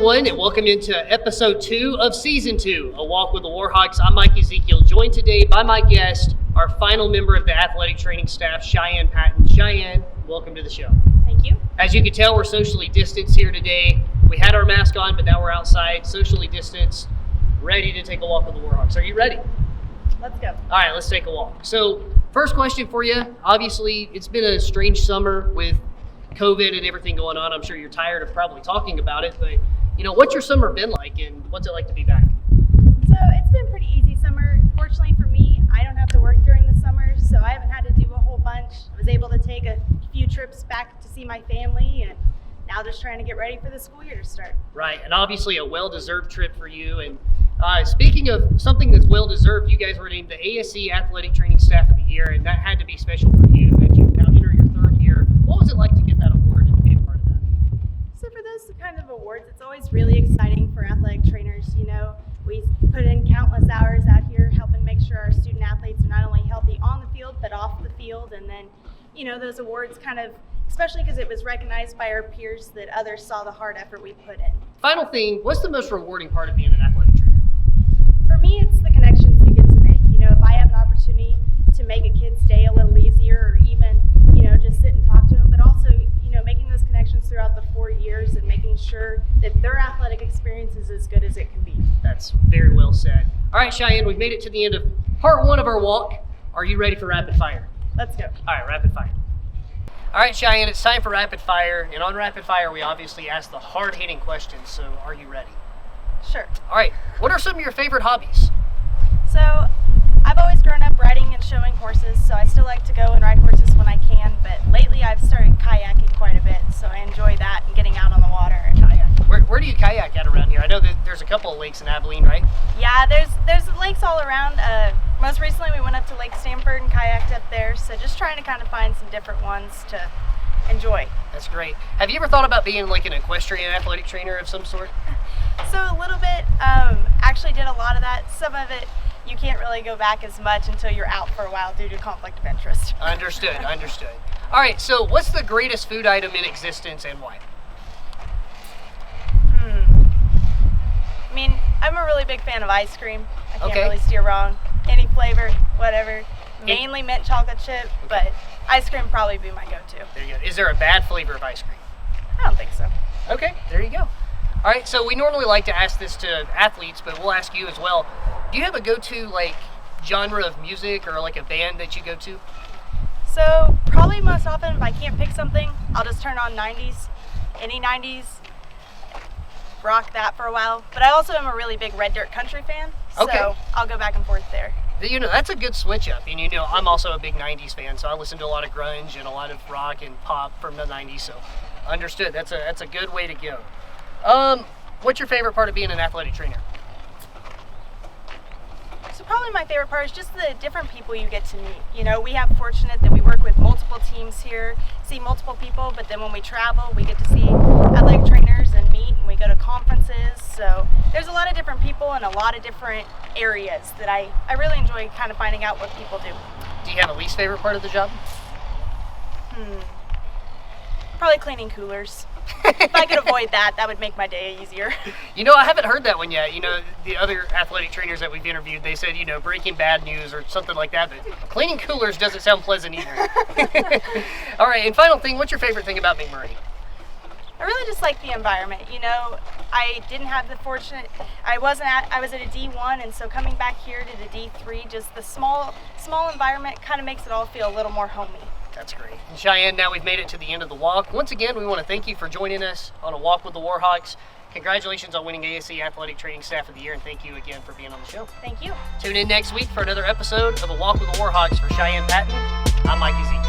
everyone, and welcome into episode 2 of season 2, A Walk with the Warhawks. I'm Mike Ezekiel, joined today by my guest, our final member of the athletic training staff, Cheyenne Patton. Cheyenne, welcome to the show. Thank you. As you can tell, we're socially distanced here today. We had our mask on, but now we're outside, socially distanced, ready to take a walk with the Warhawks. Are you ready? Let's go. All right, let's take a walk. So, first question for you. Obviously, it's been a strange summer with COVID and everything going on. I'm sure you're tired of probably talking about it, but what's your summer been like, and what's it like to be back? So it's been a pretty easy summer. Fortunately for me, I don't have to work during the summer, so I haven't had to do a whole bunch. I was able to take a few trips back to see my family, and now just trying to get ready for the school year to start. Right, and obviously a well-deserved trip for you. And speaking of something that's well-deserved, you guys were named the ASC Athletic Training Staff of the Year, and that had to be special for you as you now enter your third year. What was it like to get that award and to be a part of that? So for those kind of awards, it's always really exciting for athletic trainers. We put in countless hours out here helping make sure our student athletes are not only healthy on the field, but off the field. And then, those awards kind of, especially because it was recognized by our peers that others saw the hard effort we put in. Final thing, what's the most rewarding part of being an athletic trainer? For me, it's the connections you get to make. If I have an opportunity to make a kid's day a little easier, or even, just sit and talk to them, but also, making those connections throughout the 4 years and making sure that their athletic experience is as good as it can be. That's very well said. All right, Cheyenne, we've made it to the end of part 1 of our walk. Are you ready for rapid fire? Let's go. All right, rapid fire. All right, Cheyenne, it's time for rapid fire. And on rapid fire, we obviously ask the hard-hitting questions. So are you ready? Sure. All right, what are some of your favorite hobbies? So I've always grown up riding and showing horses, so I still like to go and ride horses when I can. But lately I've started kayaking quite a bit, so I enjoy that and getting out on the water. Kayak. Where do you kayak at around here? I know that there's a couple of lakes in Abilene, right? Yeah, there's lakes all around. Most recently we went up to Lake Stanford and kayaked up there, so just trying to kind of find some different ones to enjoy. That's great. Have you ever thought about being like an equestrian athletic trainer of some sort? So a little bit. Actually did a lot of that. Some of it you can't really go back as much until you're out for a while due to conflict of interest. Understood. All right, so what's the greatest food item in existence and why? I mean, I'm a really big fan of ice cream. I can't Okay. really steer wrong. Any flavor, whatever. Mainly mint chocolate chip, but ice cream would probably be my go-to. There you go. Is there a bad flavor of ice cream? I don't think so. Okay, there you go. All right, so we normally like to ask this to athletes, but we'll ask you as well. Do you have a go-to genre of music or like a band that you go to? So probably most often if I can't pick something, I'll just turn on 90s, any 90s, rock that for a while. But I also am a really big Red Dirt Country fan, so Okay. I'll go back and forth there. That's a good switch up. And I'm also a big 90s fan, so I listen to a lot of grunge and a lot of rock and pop from the 90s, so understood. That's a good way to go. What's your favorite part of being an athletic trainer? So probably my favorite part is just the different people you get to meet. We have fortunate that we work with multiple teams here, see multiple people, but then when we travel, we get to see athletic trainers and meet, and we go to conferences. So there's a lot of different people in a lot of different areas that I really enjoy kind of finding out what people do. Do you have a least favorite part of the job? Probably cleaning coolers. If I could avoid that, that would make my day easier. I haven't heard that one yet. The other athletic trainers that we've interviewed, they said, breaking bad news or something like that, but cleaning coolers doesn't sound pleasant either. All right, and final thing, what's your favorite thing about McMurry? I really just like the environment. I didn't have the fortunate, I was at a D1, and so coming back here to the D3, just the small environment kind of makes it all feel a little more homey. That's great. And Cheyenne, now we've made it to the end of the walk. Once again, we want to thank you for joining us on A Walk with the Warhawks. Congratulations on winning ASC Athletic Training Staff of the Year, and thank you again for being on the show. Thank you. Tune in next week for another episode of A Walk with the Warhawks. For Cheyenne Patton, I'm Mike Ezekiel.